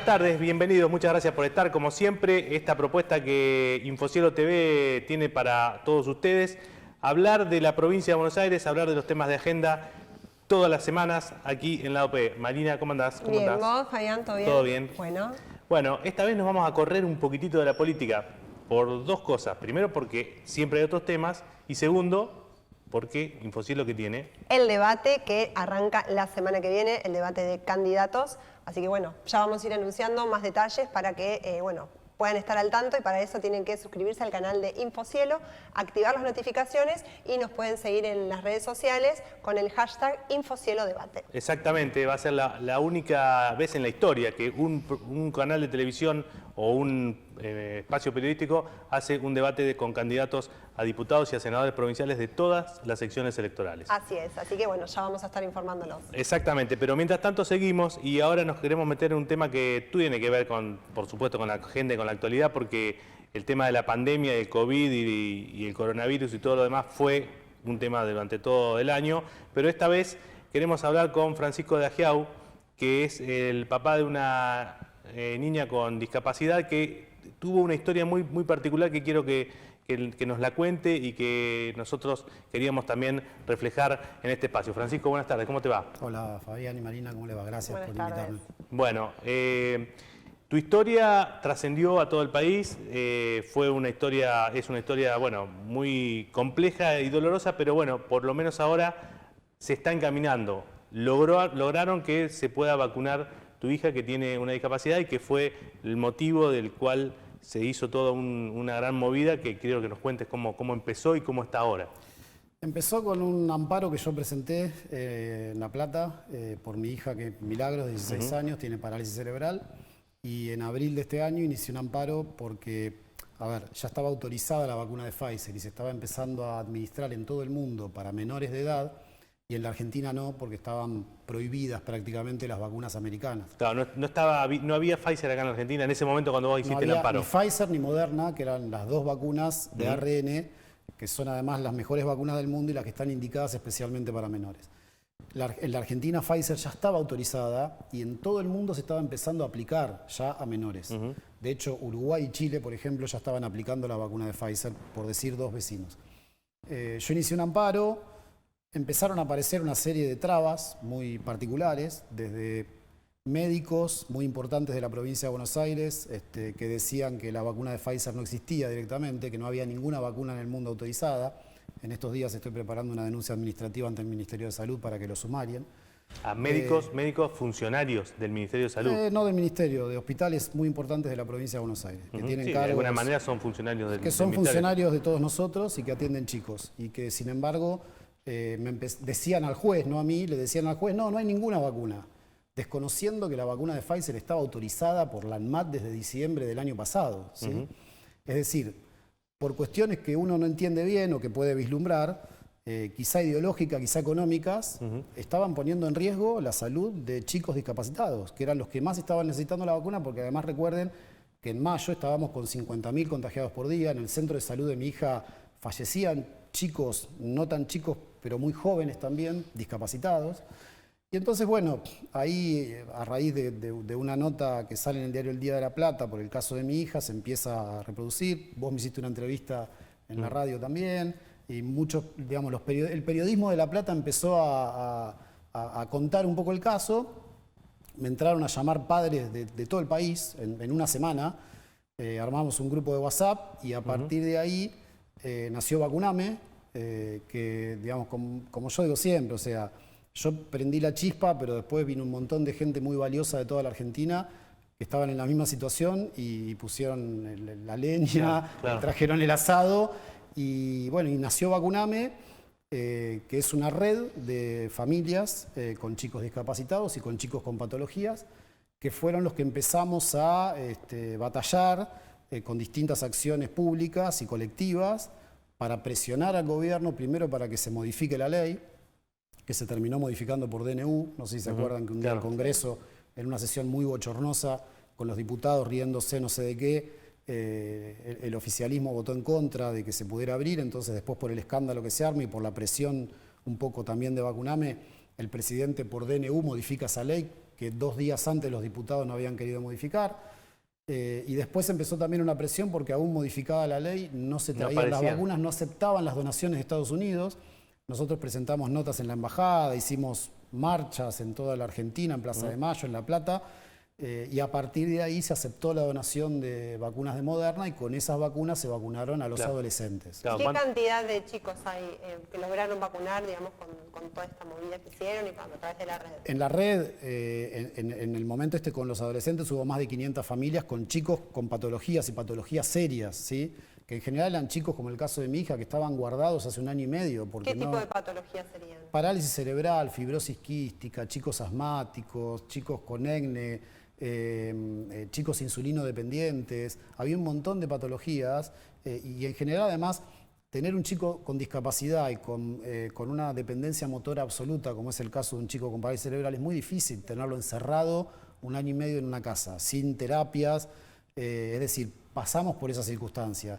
buenas tardes, bienvenidos, muchas gracias por estar. Como siempre, esta propuesta que Infocielo TV tiene para todos ustedes, hablar de la provincia de Buenos Aires, hablar de los temas de agenda todas las semanas aquí en la OP. Marina, ¿cómo andás? ¿Cómo bien, estás? ¿vos, Fabián? ¿Todo bien? Todo bien. Bueno, esta vez nos vamos a correr un poquitito de la política por dos cosas. Primero, porque siempre hay otros temas. Y segundo, porque Infocielo que tiene el debate que arranca la semana que viene, el debate de candidatos. Así que bueno, ya vamos a ir anunciando más detalles para que, puedan estar al tanto, y para eso tienen que suscribirse al canal de Infocielo, activar las notificaciones y nos pueden seguir en las redes sociales con el hashtag InfocieloDebate. Exactamente, va a ser la única vez en la historia que un canal de televisión o un espacio periodístico hace un debate con candidatos a diputados y a senadores provinciales de todas las secciones electorales. Así es, así que bueno, ya vamos a estar informándolos. Exactamente, pero mientras tanto seguimos y ahora nos queremos meter en un tema que tiene que ver con, por supuesto, con la agenda y con la actualidad, porque el tema de la pandemia, del COVID y el coronavirus y todo lo demás fue un tema durante todo el año, pero esta vez queremos hablar con Francisco de Agiau, que es el papá de una niña con discapacidad que tuvo una historia muy particular que quiero que nos la cuente y que nosotros queríamos también reflejar en este espacio. Francisco, buenas tardes, ¿cómo te va? Hola Fabián y Marina, ¿cómo le va? Gracias por invitarme. Bueno, tu historia trascendió a todo el país, es una historia, bueno, muy compleja y dolorosa, pero bueno, por lo menos ahora se está encaminando. Lograron que se pueda vacunar tu hija que tiene una discapacidad y que fue el motivo del cual se hizo toda una gran movida, que quiero que nos cuentes cómo empezó y cómo está ahora. Empezó con un amparo que yo presenté en La Plata por mi hija, que Milagros, de 16 años, tiene parálisis cerebral, y en abril de este año inicié un amparo porque, ya estaba autorizada la vacuna de Pfizer y se estaba empezando a administrar en todo el mundo para menores de edad, y en la Argentina no, porque estaban prohibidas prácticamente las vacunas americanas. Claro, no había Pfizer acá en Argentina en ese momento cuando vos hiciste el amparo. Ni Pfizer ni Moderna, que eran las dos vacunas de ARN, que son además las mejores vacunas del mundo y las que están indicadas especialmente para menores. En la Argentina Pfizer ya estaba autorizada y en todo el mundo se estaba empezando a aplicar ya a menores. De hecho, Uruguay y Chile, por ejemplo, ya estaban aplicando la vacuna de Pfizer, por decir dos vecinos. Yo inicié un amparo. Empezaron a aparecer una serie de trabas muy particulares, desde médicos muy importantes de la provincia de Buenos Aires, que decían que la vacuna de Pfizer no existía directamente, que no había ninguna vacuna en el mundo autorizada. En estos días estoy preparando una denuncia administrativa ante el Ministerio de Salud para que lo sumarien. ¿A médicos funcionarios del Ministerio de Salud? No del Ministerio, de hospitales muy importantes de la provincia de Buenos Aires, que tienen cargos, de alguna manera son funcionarios del que son Ministerio. funcionarios de todos nosotros y que atienden chicos, y que sin embargo decían al juez, no a mí, le decían al juez, no hay ninguna vacuna, desconociendo que la vacuna de Pfizer estaba autorizada por la ANMAT desde diciembre del año pasado, ¿sí? Es decir, por cuestiones que uno no entiende bien o que puede vislumbrar, quizá ideológicas, quizá económicas, estaban poniendo en riesgo la salud de chicos discapacitados, que eran los que más estaban necesitando la vacuna, porque además recuerden que en mayo estábamos con 50.000 contagiados por día, en el centro de salud de mi hija fallecían chicos, no tan chicos, pero muy jóvenes también, discapacitados. Y entonces, bueno, ahí a raíz de una nota que sale en el diario El Día de la Plata por el caso de mi hija, se empieza a reproducir. Vos me hiciste una entrevista en la radio también, y muchos, digamos, el periodismo de La Plata empezó a contar un poco el caso. Me entraron a llamar padres de todo el país en una semana. Armamos un grupo de WhatsApp y a partir de ahí nació Vacuname, que, digamos, como yo digo siempre, o sea, yo prendí la chispa, pero después vino un montón de gente muy valiosa de toda la Argentina que estaban en la misma situación y pusieron la leña, trajeron el asado y bueno, y nació Vacuname, que es una red de familias con chicos discapacitados y con chicos con patologías, que fueron los que empezamos a batallar con distintas acciones públicas y colectivas para presionar al gobierno, primero para que se modifique la ley, que se terminó modificando por DNU. No sé si se acuerdan que un día el Congreso, en una sesión muy bochornosa, con los diputados riéndose no sé de qué, el oficialismo votó en contra de que se pudiera abrir. Entonces después, por el escándalo que se arma y por la presión un poco también de Vacuname, el presidente por DNU modifica esa ley que 2 días antes los diputados no habían querido modificar. Y después empezó también una presión porque aún modificada la ley no se traían las vacunas, no aceptaban las donaciones de Estados Unidos. Nosotros presentamos notas en la embajada, hicimos marchas en toda la Argentina, en Plaza de Mayo, en La Plata, y a partir de ahí se aceptó la donación de vacunas de Moderna y con esas vacunas se vacunaron a los adolescentes. Claro, ¿qué cantidad de chicos hay que lograron vacunar, digamos, con toda esta movida que hicieron y a través de la red? En la red, en el momento con los adolescentes hubo más de 500 familias con chicos con patologías y patologías serias, ¿sí? Que en general eran chicos, como el caso de mi hija, que estaban guardados hace 1 año y medio. Porque ¿qué tipo de patologías serían? Parálisis cerebral, fibrosis quística, chicos asmáticos, chicos con ECNE, chicos insulino dependientes. Había un montón de patologías y en general además tener un chico con discapacidad y con una dependencia motora absoluta, como es el caso de un chico con parálisis cerebral, es muy difícil tenerlo encerrado 1 año y medio en una casa, sin terapias, es decir, pasamos por esa circunstancia.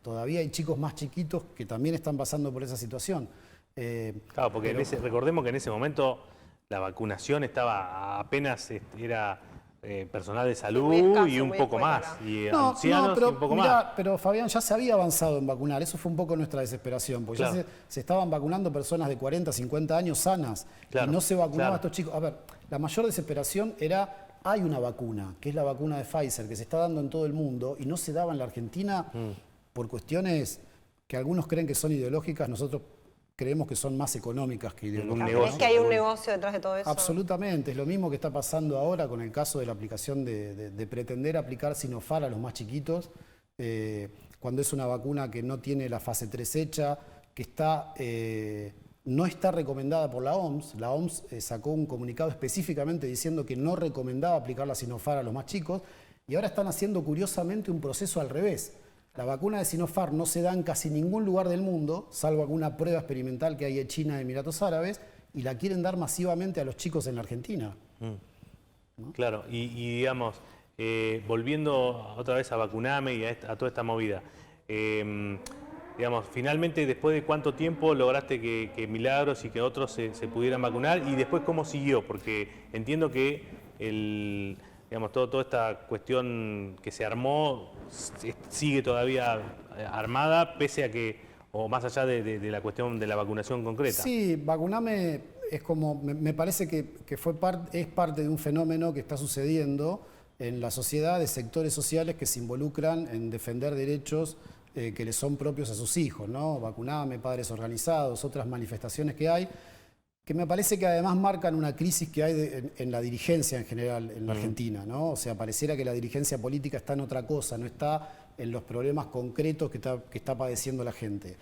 Todavía hay chicos más chiquitos que también están pasando por esa situación. Claro, porque recordemos que en ese momento la vacunación estaba apenas, era personal de salud y un poco más, y ancianos y un poco más. Pero Fabián, ya se había avanzado en vacunar, eso fue un poco nuestra desesperación, porque ya se estaban vacunando personas de 40, 50 años sanas, y no se vacunaba a estos chicos. A ver, la mayor desesperación era... Hay una vacuna, que es la vacuna de Pfizer, que se está dando en todo el mundo y no se daba en la Argentina por cuestiones que algunos creen que son ideológicas, nosotros creemos que son más económicas que ideológicas. ¿Es que hay un negocio detrás de todo eso? Absolutamente, es lo mismo que está pasando ahora con el caso de la aplicación de pretender aplicar Sinopharm a los más chiquitos, cuando es una vacuna que no tiene la fase 3 hecha, que está... no está recomendada por la OMS. La OMS sacó un comunicado específicamente diciendo que no recomendaba aplicar la Sinopharm a los más chicos y ahora están haciendo curiosamente un proceso al revés. La vacuna de Sinopharm no se da en casi ningún lugar del mundo, salvo alguna prueba experimental que hay en China y Emiratos Árabes, y la quieren dar masivamente a los chicos en la Argentina. ¿No? Claro, y digamos, volviendo otra vez a Vacuname y a toda esta movida, digamos, finalmente, después de cuánto tiempo lograste que Milagros y que otros se pudieran vacunar y después cómo siguió, porque entiendo que digamos, toda esta cuestión que se armó sigue todavía armada, pese a que, o más allá de la cuestión de la vacunación concreta. Sí, Vacuname es como, me parece que es parte de un fenómeno que está sucediendo en la sociedad, de sectores sociales que se involucran en defender derechos que les son propios a sus hijos, ¿no? Vacuname, padres organizados, otras manifestaciones que hay, que me parece que además marcan una crisis que hay en la dirigencia en general en la Argentina, ¿no? O sea, pareciera que la dirigencia política está en otra cosa, no está en los problemas concretos que está padeciendo la gente.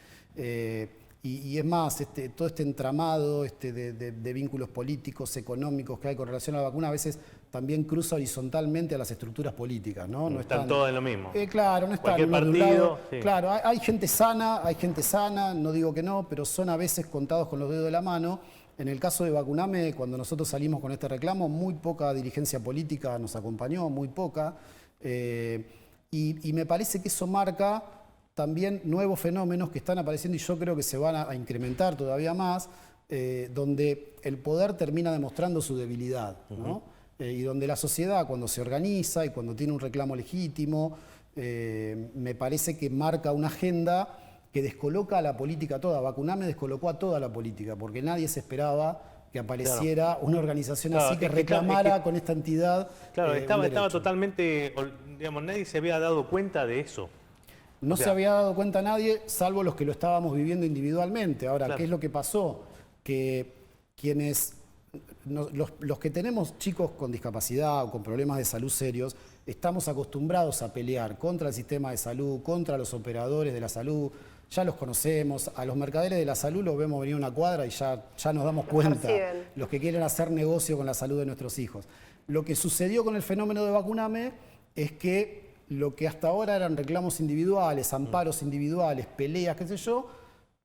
Y es más, todo este entramado de vínculos políticos, económicos que hay con relación a la vacuna, a veces también cruza horizontalmente a las estructuras políticas, ¿no? No están todas en lo mismo. Claro, no están cualquier partido. Sí. Claro, hay gente sana, no digo que no, pero son a veces contados con los dedos de la mano. En el caso de Vacuname, cuando nosotros salimos con este reclamo, muy poca dirigencia política nos acompañó, muy poca. Y me parece que eso marca también nuevos fenómenos que están apareciendo y yo creo que se van a incrementar todavía más, donde el poder termina demostrando su debilidad, ¿no? Y donde la sociedad, cuando se organiza y cuando tiene un reclamo legítimo, me parece que marca una agenda que descoloca a la política toda. Vacuname descolocó a toda la política, porque nadie se esperaba que apareciera una organización así que reclamara con esta entidad. Claro, estaba totalmente, digamos, nadie se había dado cuenta de eso. No se había dado cuenta nadie, salvo los que lo estábamos viviendo individualmente. Ahora, ¿qué es lo que pasó? Que los que tenemos chicos con discapacidad o con problemas de salud serios, estamos acostumbrados a pelear contra el sistema de salud, contra los operadores de la salud. Ya los conocemos, a los mercaderes de la salud los vemos venir a una cuadra y ya nos damos cuenta. Los que quieren hacer negocio con la salud de nuestros hijos. Lo que sucedió con el fenómeno de Vacuname es que lo que hasta ahora eran reclamos individuales, amparos individuales, peleas, qué sé yo,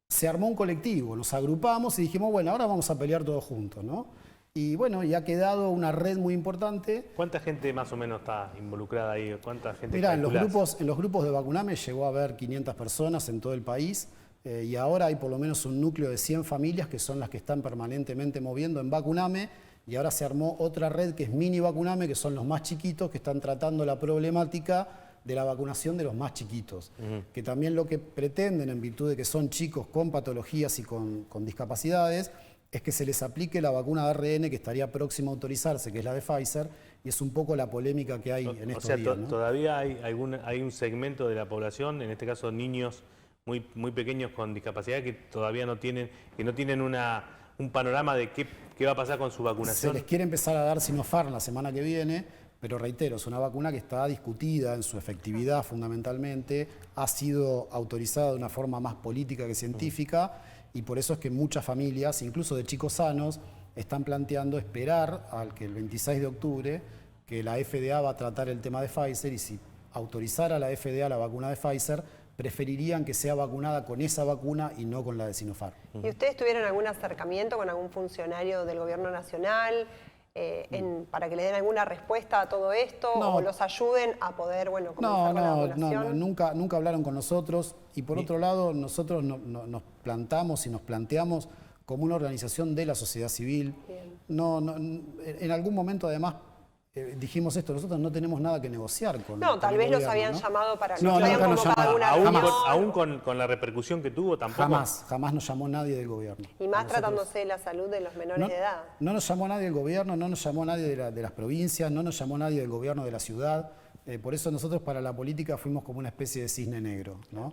se armó un colectivo, nos agrupamos y dijimos, bueno, ahora vamos a pelear todos juntos, ¿no? Y bueno, y ha quedado una red muy importante. ¿Cuánta gente más o menos está involucrada ahí? ¿Cuánta gente? Mirá, en los grupos de Vacuname llegó a haber 500 personas en todo el país y ahora hay por lo menos un núcleo de 100 familias que son las que están permanentemente moviendo en Vacuname y ahora se armó otra red que es Mini Vacuname, que son los más chiquitos que están tratando la problemática de la vacunación de los más chiquitos, que también lo que pretenden, en virtud de que son chicos con patologías y con discapacidades, es que se les aplique la vacuna de ARN que estaría próxima a autorizarse, que es la de Pfizer, y es un poco la polémica que hay en estos días, ¿no? Todavía hay un segmento de la población, en este caso niños muy pequeños con discapacidad, que todavía no tienen un panorama de qué va a pasar con su vacunación. Se les quiere empezar a dar Sinopharm la semana que viene, pero reitero, es una vacuna que está discutida en su efectividad fundamentalmente, ha sido autorizada de una forma más política que científica, y por eso es que muchas familias, incluso de chicos sanos, están planteando esperar al que el 26 de octubre, que la FDA va a tratar el tema de Pfizer, y si autorizara la FDA la vacuna de Pfizer, preferirían que sea vacunada con esa vacuna y no con la de Sinopharm. ¿Y ustedes tuvieron algún acercamiento con algún funcionario del gobierno nacional para que le den alguna respuesta a todo esto o los ayuden a poder, bueno, comenzar con la vacunación? Nunca hablaron con nosotros, y por otro lado nosotros nos plantamos y nos planteamos como una organización de la sociedad civil. En algún momento además dijimos esto, nosotros no tenemos nada que negociar con tal el vez gobierno, los habían ¿no? llamado para que No, los habían nunca nos convocado a una llamaron. reunión. Aún con la repercusión que tuvo, tampoco. Jamás nos llamó nadie del gobierno. Y más tratándose de la salud de los menores de edad. No nos llamó nadie del gobierno, no nos llamó nadie de las provincias, no nos llamó nadie del gobierno de la ciudad. Por eso nosotros para la política fuimos como una especie de cisne negro, ¿no?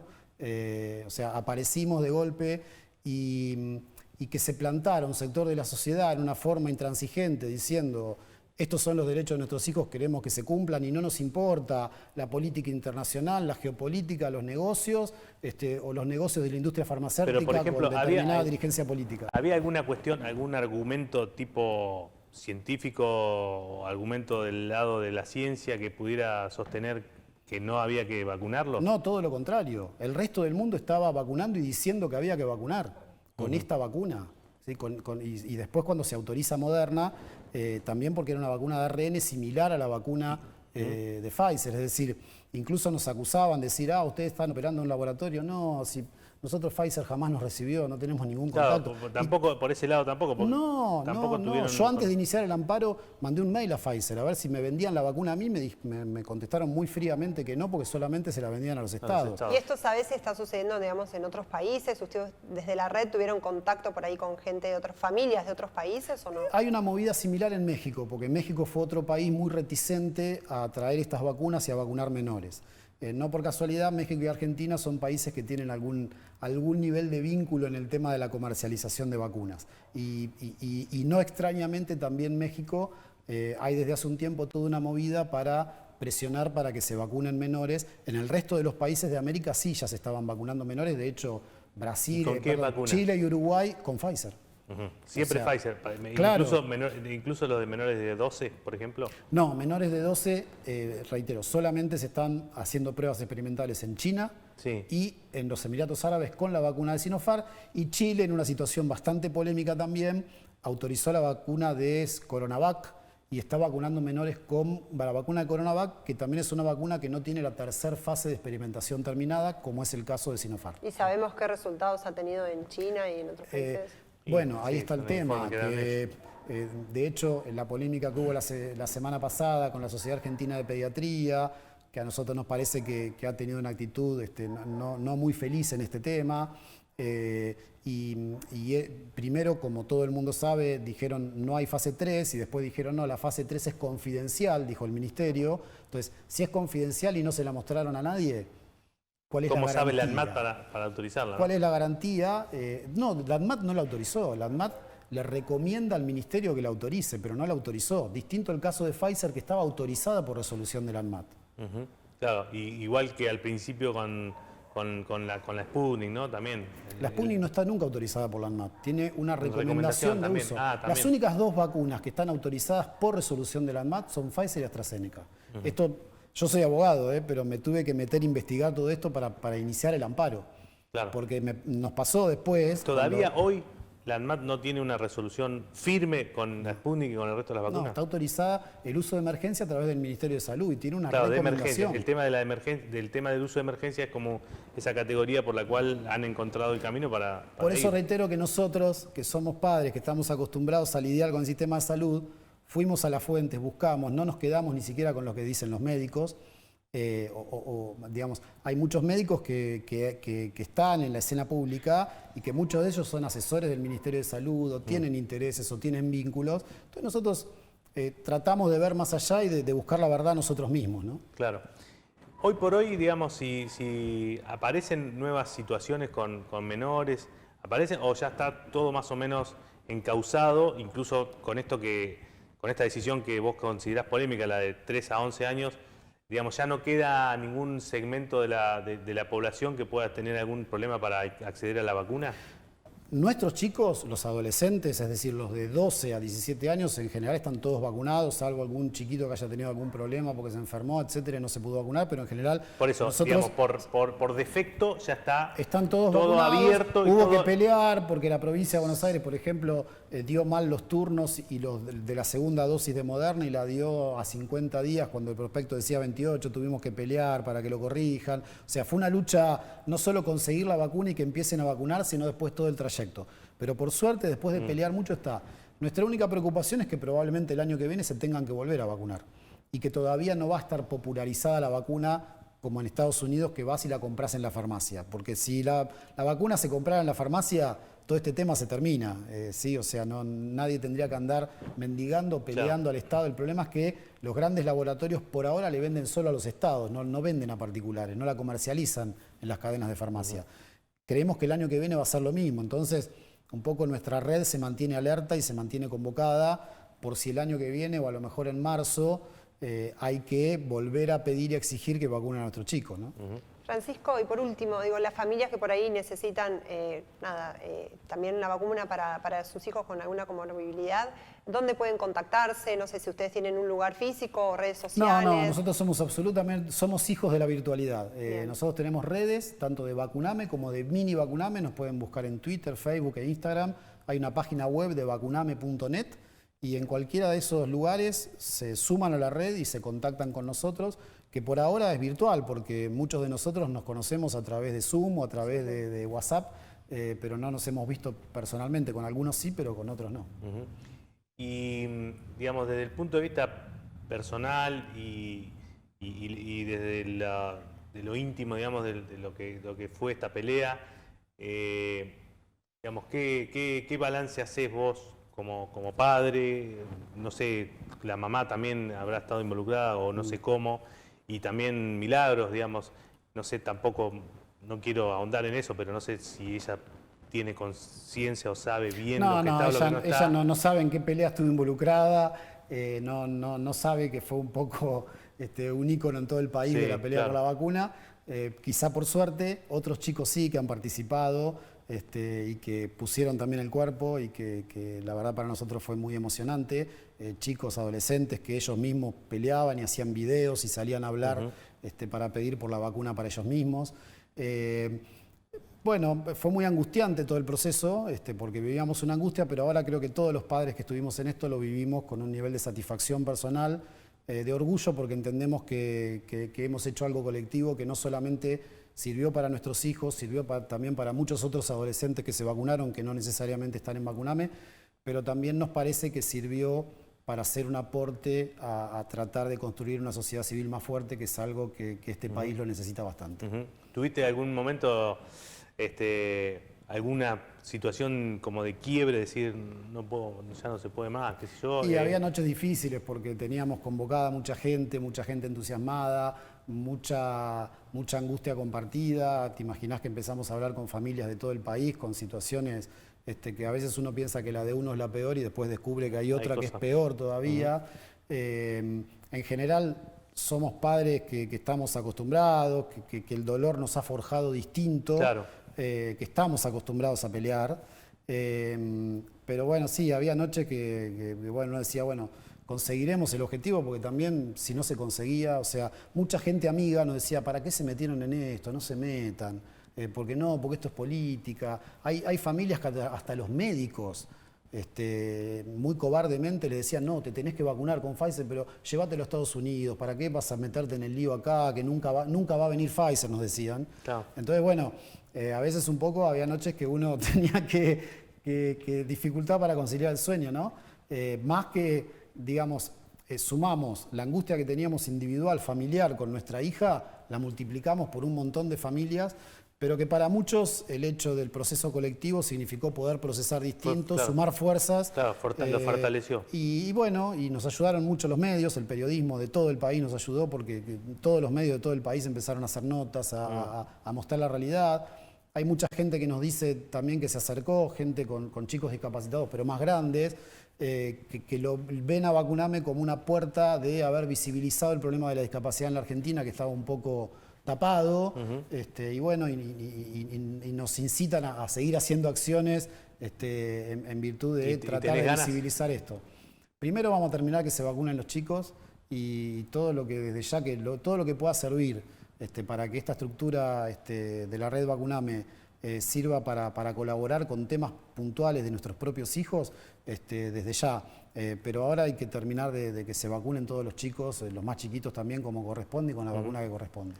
O sea, aparecimos de golpe y que se plantara un sector de la sociedad en una forma intransigente diciendo: estos son los derechos de nuestros hijos, queremos que se cumplan y no nos importa la política internacional, la geopolítica, los negocios o los negocios de la industria farmacéutica. Pero, por ejemplo, con determinada dirigencia política. ¿Había alguna cuestión, algún argumento tipo científico o argumento del lado de la ciencia que pudiera sostener que no había que vacunarlos? No, todo lo contrario. El resto del mundo estaba vacunando y diciendo que había que vacunar con esta vacuna. ¿Sí? Y después cuando se autoriza Moderna, también porque era una vacuna de ARN similar a la vacuna de Pfizer. Es decir, incluso nos acusaban de decir: ustedes están operando en un laboratorio. No, si nosotros Pfizer jamás nos recibió, no tenemos ningún contacto. Claro, tampoco, por ese lado tampoco. No. Yo antes de iniciar el amparo mandé un mail a Pfizer a ver si me vendían la vacuna a mí. Me contestaron muy fríamente que no, porque solamente se la vendían a los estados. ¿Y esto sabes si está sucediendo, digamos, en otros países? ¿Ustedes desde la red tuvieron contacto por ahí con gente de otras familias de otros países o no? Hay una movida similar en México, porque México fue otro país muy reticente a traer estas vacunas y a vacunar menores. No por casualidad, México y Argentina son países que tienen algún nivel de vínculo en el tema de la comercialización de vacunas. Y no extrañamente también México, hay desde hace un tiempo toda una movida para presionar para que se vacunen menores. En el resto de los países de América sí ya se estaban vacunando menores, de hecho Brasil, Chile y Uruguay con Pfizer. Siempre Pfizer, claro. Incluso los de menores de 12, por ejemplo. No, menores de 12, reitero, solamente se están haciendo pruebas experimentales en China y en los Emiratos Árabes con la vacuna de Sinopharm, y Chile, en una situación bastante polémica también, autorizó la vacuna de Coronavac y está vacunando menores con la vacuna de Coronavac, que también es una vacuna que no tiene la tercera fase de experimentación terminada, como es el caso de Sinopharm. ¿Y sabemos qué resultados ha tenido en China y en otros países? Bueno, ahí está el tema, que de hecho en la polémica que hubo la semana pasada con la Sociedad Argentina de Pediatría, que a nosotros nos parece que ha tenido una actitud no muy feliz en este tema, primero, como todo el mundo sabe, dijeron no hay fase 3 y después dijeron no, la fase 3 es confidencial, dijo el ministerio. Entonces, si es confidencial y no se la mostraron a nadie, ¿cómo sabe la ANMAT para autorizarla? ¿Cuál es la garantía? No, la ANMAT no la autorizó. La ANMAT le recomienda al ministerio que la autorice, pero no la autorizó. Distinto el caso de Pfizer, que estaba autorizada por resolución de la ANMAT. Claro, igual que al principio con la Sputnik, ¿no? También. La Sputnik no está nunca autorizada por la ANMAT. Tiene una recomendación de uso. Las únicas dos vacunas que están autorizadas por resolución de la ANMAT son Pfizer y AstraZeneca. Yo soy abogado, pero me tuve que meter a investigar todo esto para iniciar el amparo. Claro. Porque nos pasó después... Todavía hoy la ANMAT no tiene una resolución firme con la Sputnik y con el resto de las No, vacunas. está autorizada el uso de emergencia a través del Ministerio de Salud y tiene una Claro, de recomendación. emergencia. El tema de la emergencia, del tema del uso de emergencia es como esa categoría por la cual han encontrado el camino para Por eso ir. reitero que nosotros, que somos padres, que estamos acostumbrados a lidiar con el sistema de salud, fuimos a las fuentes, buscamos, no nos quedamos ni siquiera con lo que dicen los médicos. Digamos, hay muchos médicos que están en la escena pública y que muchos de ellos son asesores del Ministerio de Salud o tienen intereses o tienen vínculos. Entonces nosotros tratamos de ver más allá y de buscar la verdad nosotros mismos, ¿no? Claro. Hoy por hoy, digamos, si aparecen nuevas situaciones con menores, ¿aparecen o ya está todo más o menos encauzado, incluso con esta decisión que vos considerás polémica, la de 3 a 11 años? Digamos, ya no queda ningún segmento de la población que pueda tener algún problema para acceder a la vacuna. Nuestros chicos, los adolescentes, es decir, los de 12 a 17 años, en general están todos vacunados, salvo algún chiquito que haya tenido algún problema porque se enfermó, etcétera, y no se pudo vacunar, pero en general... Por eso, nosotros, digamos, por defecto ya está están todos todo vacunados. abierto. Hubo que pelear porque la provincia de Buenos Aires, por ejemplo, dio mal los turnos y los de la segunda dosis de Moderna y la dio a 50 días cuando el prospecto decía 28, tuvimos que pelear para que lo corrijan. O sea, fue una lucha no solo conseguir la vacuna y que empiecen a vacunar, sino después todo el trayecto. Pero por suerte, después de pelear mucho está. Nuestra única preocupación es que probablemente el año que viene se tengan que volver a vacunar y que todavía no va a estar popularizada la vacuna como en Estados Unidos, que vas y la compras en la farmacia. Porque si la vacuna se comprara en la farmacia, todo este tema se termina. ¿Sí? O sea, nadie tendría que andar mendigando, peleando al Estado. El problema es que los grandes laboratorios por ahora le venden solo a los estados, no venden a particulares, no la comercializan en las cadenas de farmacia. Creemos que el año que viene va a ser lo mismo. Entonces, un poco nuestra red se mantiene alerta y se mantiene convocada por si el año que viene o a lo mejor en marzo hay que volver a pedir y exigir que vacunen a nuestros chicos, ¿no? Francisco, y por último, digo, las familias que por ahí necesitan también la vacuna para sus hijos con alguna comorbilidad, ¿dónde pueden contactarse? No sé si ustedes tienen un lugar físico o redes sociales. No, nosotros somos hijos de la virtualidad. Nosotros tenemos redes, tanto de Vacuname como de Mini Vacuname, nos pueden buscar en Twitter, Facebook e Instagram. Hay una página web de vacuname.net y en cualquiera de esos lugares se suman a la red y se contactan con nosotros, que por ahora es virtual, porque muchos de nosotros nos conocemos a través de Zoom o a través de WhatsApp, pero no nos hemos visto personalmente. Con algunos sí, pero con otros no. Y, digamos, desde el punto de vista personal y desde de lo íntimo, digamos, de lo que fue esta pelea, digamos, ¿qué balance haces vos como padre? No sé, la mamá también habrá estado involucrada o no sé cómo. Y también Milagros, digamos, no sé, tampoco, no quiero ahondar en eso, pero no sé si ella tiene conciencia o sabe bien lo que está o lo que no está. Ella no sabe en qué pelea estuvo involucrada, no sabe que fue un poco un ícono en todo el país de la pelea por la vacuna. Quizá por suerte, otros chicos sí que han participado y que pusieron también el cuerpo y que la verdad para nosotros fue muy emocionante. Chicos, adolescentes que ellos mismos peleaban y hacían videos y salían a hablar para pedir por la vacuna para ellos mismos. Bueno, fue muy angustiante todo el proceso, porque vivíamos una angustia, pero ahora creo que todos los padres que estuvimos en esto lo vivimos con un nivel de satisfacción personal, de orgullo, porque entendemos que hemos hecho algo colectivo que no solamente sirvió para nuestros hijos, sirvió también para muchos otros adolescentes que se vacunaron, que no necesariamente están en Vacuname, pero también nos parece que sirvió para hacer un aporte a tratar de construir una sociedad civil más fuerte, que es algo que este país lo necesita bastante. ¿Tuviste algún momento, alguna situación como de quiebre, decir, ya no se puede más, qué sé yo? Y había noches difíciles porque teníamos convocada mucha gente entusiasmada, mucha angustia compartida. Te imaginás que empezamos a hablar con familias de todo el país, con situaciones que a veces uno piensa que la de uno es la peor y después descubre que hay otra que es peor todavía. En general somos padres que estamos acostumbrados, que el dolor nos ha forjado distinto, que estamos acostumbrados a pelear. Pero bueno, sí, había noches que uno decía, bueno, conseguiremos el objetivo, porque también si no se conseguía, o sea, mucha gente amiga nos decía, ¿para qué se metieron en esto? No se metan. porque no, porque esto es política. Hay familias que hasta los médicos muy cobardemente le decían, no, te tenés que vacunar con Pfizer, pero llévatelo a Estados Unidos, ¿para qué vas a meterte en el lío acá? Que nunca va a venir Pfizer, nos decían. Claro. Entonces, bueno, a veces un poco había noches que uno tenía que dificultad para conciliar el sueño, ¿no? Más que, digamos, sumamos la angustia que teníamos individual, familiar con nuestra hija, la multiplicamos por un montón de familias, pero que para muchos el hecho del proceso colectivo significó poder procesar distinto, claro, sumar fuerzas. Claro, lo fortaleció. Y bueno, y nos ayudaron mucho los medios, el periodismo de todo el país nos ayudó porque todos los medios de todo el país empezaron a hacer notas, a mostrar la realidad. Hay mucha gente que nos dice también que se acercó, gente con chicos discapacitados, pero más grandes, que lo ven a Vacuname como una puerta de haber visibilizado el problema de la discapacidad en la Argentina, que estaba un poco tapado, y bueno, y nos incitan a seguir haciendo acciones en virtud de tratar de visibilizar esto. Primero vamos a terminar que se vacunen los chicos y todo lo que desde ya todo lo que pueda servir para que esta estructura de la red Vacuname sirva para colaborar con temas puntuales de nuestros propios hijos, desde ya. Pero ahora hay que terminar de que se vacunen todos los chicos, los más chiquitos también como corresponde y con la vacuna que corresponde.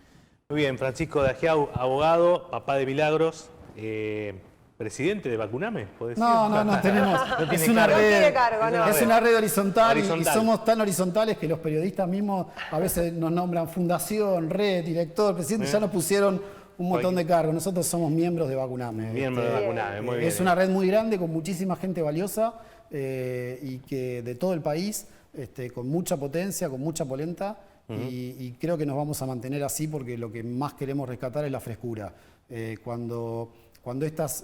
Muy bien, Francisco Dagiau, abogado, papá de Milagros, presidente de Vacuname, ¿podés decir? No tenemos. No tiene es una cargo. red, No tiene cargo, no. es una red horizontal. Y Horizontal. somos tan horizontales que los periodistas mismos a veces nos nombran fundación, red, director, presidente, ya nos pusieron un montón de cargos. Nosotros somos miembros de Vacuname. Miembro de Vacuname, muy bien. Es una red muy grande con muchísima gente valiosa y que de todo el país, con mucha potencia, con mucha polenta. Y creo que nos vamos a mantener así porque lo que más queremos rescatar es la frescura. Cuando estas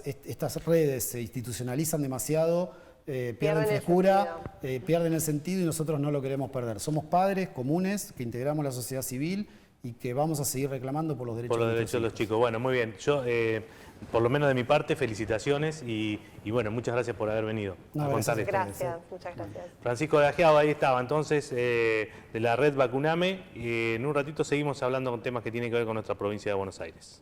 redes se institucionalizan demasiado, pierden frescura, pierden el sentido y nosotros no lo queremos perder. Somos padres comunes que integramos la sociedad civil y que vamos a seguir reclamando por los derechos de los chicos. Bueno, muy bien. Yo, por lo menos de mi parte, felicitaciones y bueno, muchas gracias por haber venido a contar esto. Gracias, muchas gracias. Francisco Dagiau, ahí estaba entonces, de la red Vacuname. En un ratito seguimos hablando con temas que tienen que ver con nuestra provincia de Buenos Aires.